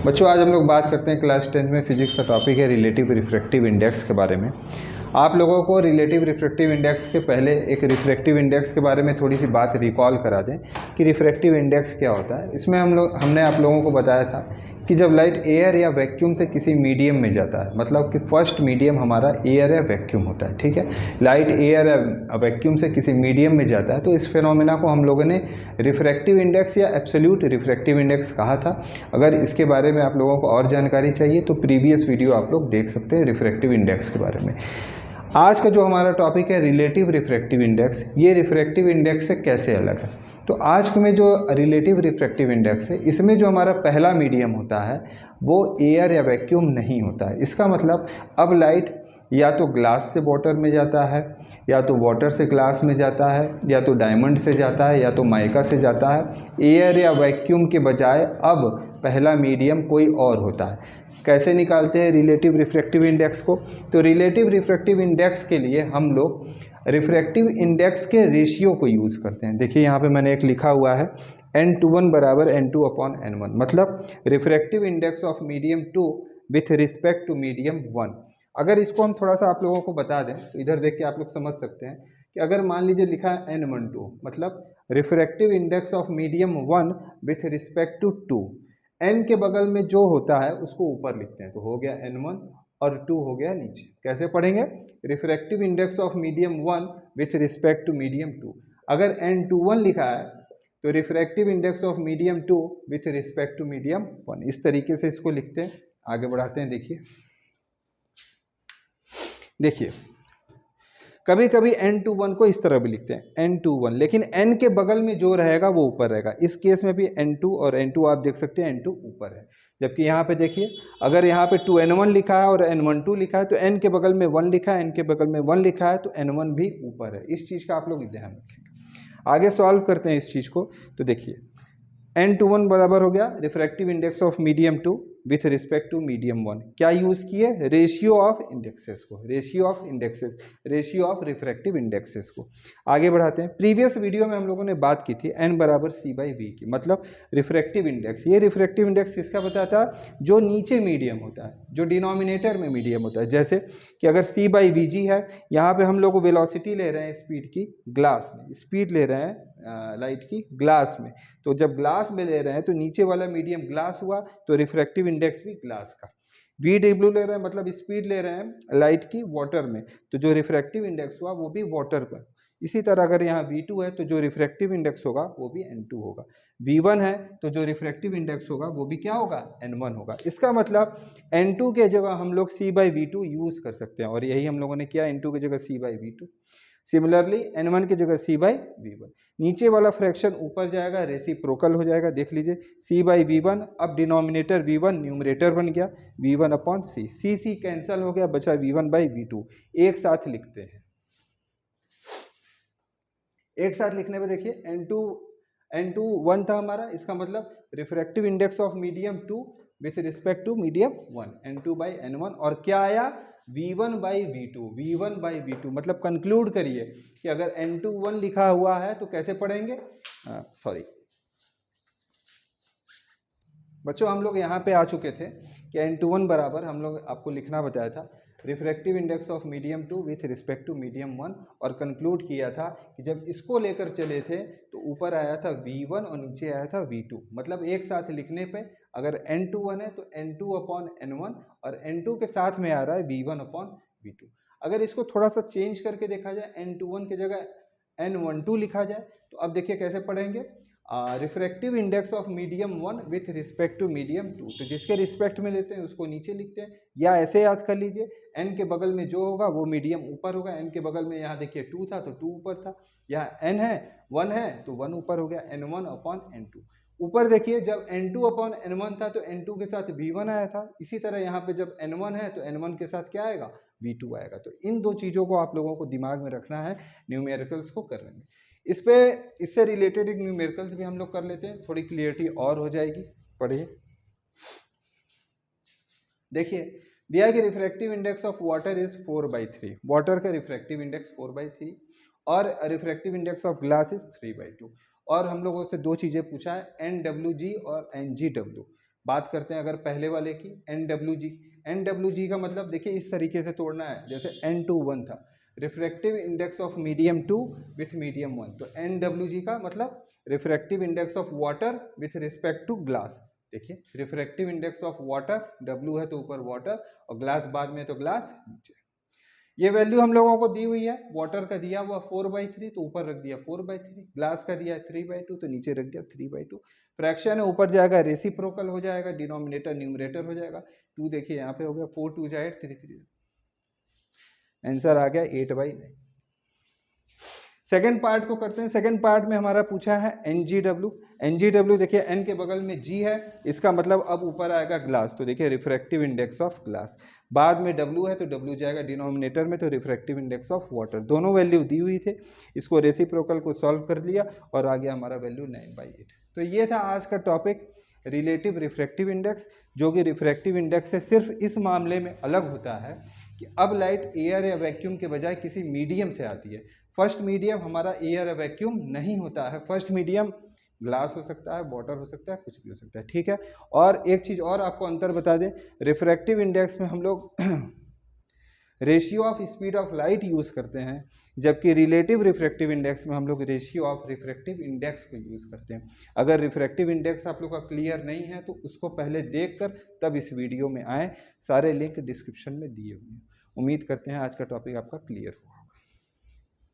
बच्चों आज हम लोग बात करते हैं क्लास 10th में फिजिक्स का टॉपिक है रिलेटिव रिफ्रैक्टिव इंडेक्स के बारे में। आप लोगों को रिलेटिव रिफ्रैक्टिव इंडेक्स के पहले एक रिफ्रैक्टिव इंडेक्स के बारे में थोड़ी सी बात रिकॉल करा दें कि रिफ्रैक्टिव इंडेक्स क्या होता है। इसमें हमने आप लोगों को बताया था कि जब लाइट एयर या वैक्यूम से किसी मीडियम में जाता है, मतलब कि फर्स्ट मीडियम हमारा एयर या वैक्यूम होता है, ठीक है। लाइट एयर या वैक्यूम से किसी मीडियम में जाता है तो इस फिनोमेना को हम लोगों ने रिफ्रैक्टिव इंडेक्स या एब्सोल्यूट रिफ्रैक्टिव इंडेक्स कहा था। अगर इसके बारे में आप लोगों को और जानकारी चाहिए तो प्रीवियस वीडियो आप लोग देख सकते हैं रिफ्रैक्टिव इंडेक्स के बारे में। आज का जो हमारा टॉपिक है रिलेटिव रिफ्रैक्टिव इंडेक्स, ये रिफ्रैक्टिव इंडेक्स से कैसे अलग है। तो आज में जो रिलेटिव रिफ्रैक्टिव इंडेक्स है, इसमें जो हमारा पहला मीडियम होता है वो एयर या वैक्यूम नहीं होता है। इसका मतलब अब लाइट या तो ग्लास से वाटर में जाता है, या तो वाटर से ग्लास में जाता है, या तो डायमंड से जाता है, या तो माइका से जाता है। एयर या वैक्यूम के बजाय अब पहला मीडियम कोई और होता है। कैसे निकालते हैं रिलेटिव रिफ्रैक्टिव इंडेक्स को? तो रिलेटिव रिफ्रैक्टिव इंडेक्स के लिए हम लोग रिफ्रैक्टिव इंडेक्स के रेशियो को यूज़ करते हैं। देखिए यहाँ पे मैंने एक लिखा हुआ है n21 बराबर n2/n1, मतलब refractive index of medium 2 with respect to medium 1। अगर इसको हम थोड़ा सा आप लोगों को बता दें तो इधर देख के आप लोग समझ सकते हैं कि अगर मान लीजिए लिखा है n12, मतलब refractive index of medium 1 with respect to 2, n के बगल में जो होता है उसको ऊपर लिखते हैं, तो हो गया n1 और 2 हो गया नीचे। कैसे पढ़ेंगे? Refractive index of medium 1 with respect to medium 2। अगर n21 लिखा है तो refractive index of medium 2 with respect to medium 1। इस तरीके से इसको लिखते हैं। आगे बढ़ाते हैं। देखिए कभी कभी n21 को इस तरह भी लिखते हैं n21, लेकिन n के बगल में जो रहेगा वो ऊपर रहेगा। इस केस में भी n2 और n2 आप देख सकते हैं n2 ऊपर है, जबकि यहाँ पे देखिए अगर यहाँ पे 2n1 लिखा है और n12 लिखा है तो n के बगल में 1 लिखा है, n के बगल में 1 लिखा है तो n1 भी ऊपर है। इस चीज़ का आप लोग ध्यान रखेंगे। आगे सॉल्व करते हैं इस चीज़ को। तो देखिए n21 बराबर हो गया refractive index of medium 2 with respect to medium 1। क्या यूज़ किए? रेशियो ऑफ इंडेक्सेस को, ratio of indexes, ratio of refractive indexes को। आगे बढ़ाते हैं। प्रीवियस वीडियो में हम लोगों ने बात की थी n बराबर c/v की, मतलब रिफ्रैक्टिव इंडेक्स। ये रिफ्रैक्टिव इंडेक्स किसका बताता है? जो नीचे मीडियम होता है, जो डिनोमिनेटर में मीडियम होता है। जैसे कि अगर c/vg है, यहाँ पे हम लोग वेलोसिटी ले रहे हैं स्पीड की ग्लास में, स्पीड ले रहे हैं लाइट की ग्लास में, तो जब ग्लास में ले रहे हैं तो नीचे वाला मीडियम ग्लास हुआ तो रिफ्रैक्टिव इंडेक्स भी ग्लास का। VW ले रहे हैं, मतलब स्पीड ले रहे हैं लाइट की वाटर में, तो जो रिफ्रैक्टिव इंडेक्स हुआ वो भी वाटर पर। इसी तरह अगर यहाँ V2 है तो जो रिफ्रैक्टिव इंडेक्स होगा वो भी n2 होगा। V1 है तो जो रिफ्रैक्टिव इंडेक्स होगा वो भी क्या होगा? n1 होगा। इसका मतलब n2 के जगह हम लोग c/v2 यूज कर सकते हैं, और यही हम लोगों ने किया, n2 की जगह c/v2। सिमिलरली n1 की जगह c/v1। नीचे वाला फ्रैक्शन ऊपर जाएगा, रेसिप्रोकल हो जाएगा। देख लीजिए c/v1, अब डिनोमिनेटर v1 न्यूमरेटर बन गया v1/c, c कैंसिल हो गया, बचा v1/v2। एक साथ लिखते हैं। एक साथ लिखने पे देखिए n2 1 था हमारा, इसका मतलब refractive index of medium 2 with respect to medium 1, n2/n1, और क्या आया? v1/v2, v1/v2। मतलब कंक्लूड करिए कि अगर n21 लिखा हुआ है तो कैसे पढ़ेंगे? सॉरी बच्चों, हम लोग यहाँ पे आ चुके थे कि n21 बराबर हम लोग आपको लिखना बताया था refractive index of medium 2 with respect to medium 1, और कंक्लूड किया था कि जब इसको लेकर चले थे तो ऊपर आया था v1 और नीचे आया था v2। मतलब एक साथ लिखने पे अगर n21 है तो n2/n1, और n2 के साथ में आ रहा है v1/v2। अगर इसको थोड़ा सा चेंज करके देखा जाए, n21 की जगह n12 लिखा जाए, तो अब देखिए कैसे पढ़ेंगे। Refractive index of medium 1 with respect to medium 2, तो जिसके रिस्पेक्ट में लेते हैं उसको नीचे लिखते हैं, या ऐसे याद कर लीजिए n के बगल में जो होगा वो मीडियम ऊपर होगा। n के बगल में यहाँ देखिए 2 था तो 2 ऊपर था, यहाँ n है 1 है तो 1 ऊपर हो गया, n1/n2। ऊपर देखिए जब n2/n1 था तो n2 के साथ v1 आया था। इसी तरह यहाँ पे जब n1 है तो n1 के साथ क्या आएगा? v2 आएगा। तो इन दो चीज़ों को आप लोगों को दिमाग में रखना है न्यूमेरिकल्स को करने में। इससे रिलेटेड एक न्यूमेरिकल्स भी हम लोग कर लेते हैं, थोड़ी क्लियरिटी और हो जाएगी। पढ़िए। देखिए दिया कि refractive index of water is 4/3, water का रिफ्रैक्टिव इंडेक्स 4/3, और refractive index of glass is 3/2। और हम लोगों से दो चीज़ें पूछा है, NWG और NGW। बात करते हैं अगर पहले वाले की NWG। NWG का मतलब देखिए इस तरीके से तोड़ना है, जैसे N21 था, refractive index of medium 2 with medium 1, तो NWG का मतलब refractive index of water with respect to glass. देखिए refractive index of water, W है तो ऊपर वाटर और ग्लास बाद में, तो ग्लास नीचे। ये वैल्यू हम लोगों को दी हुई है, वाटर का दिया हुआ 4/3 तो ऊपर रख दिया 4/3, ग्लास का दिया 3/2 तो नीचे रख दिया 3/2। फ्रैक्शन है ऊपर जाएगा रेसिप्रोकल हो जाएगा, डिनोमिनेटर न्यूमरेटर हो जाएगा। 2 देखिए यहाँ पे हो गया 4 2 8 3 3, आंसर आ गया 8/9। सेकेंड पार्ट को करते हैं। सेकेंड पार्ट में हमारा पूछा है NGW। NGW देखिए N के बगल में G है, इसका मतलब अब ऊपर आएगा ग्लास, तो देखिए रिफ्रैक्टिव इंडेक्स ऑफ ग्लास। बाद में W है तो W जाएगा डिनोमिनेटर में, तो रिफ्रैक्टिव इंडेक्स ऑफ वाटर। दोनों वैल्यू दी हुई थे, इसको रेसिप्रोकल को सॉल्व कर लिया और आ गया हमारा वैल्यू 9/8। तो ये था आज का टॉपिक रिलेटिव रिफ्रैक्टिव इंडेक्स, जो कि रिफ्रैक्टिव इंडेक्स से सिर्फ इस मामले में अलग होता है कि अब लाइट एयर या वैक्यूम के बजाय किसी मीडियम से आती है। फर्स्ट मीडियम हमारा एयर या वैक्यूम नहीं होता है, फर्स्ट मीडियम ग्लास हो सकता है, वाटर हो सकता है, कुछ भी हो सकता है, ठीक है। और एक चीज़ और आपको अंतर बता दें, रिफ्रैक्टिव इंडेक्स में हम लोग ratio of speed of light use करते हैं, जबकि रिलेटिव रिफ्रैक्टिव इंडेक्स में हम लोग रेशियो ऑफ रिफ्रैक्टिव इंडेक्स को यूज़ करते हैं। अगर रिफ्रैक्टिव इंडेक्स आप लोग का क्लियर नहीं है तो उसको पहले देखकर तब इस वीडियो में आए, सारे लिंक डिस्क्रिप्शन में दिए हुए हैं। उम्मीद करते हैं आज का टॉपिक आपका क्लियर हो।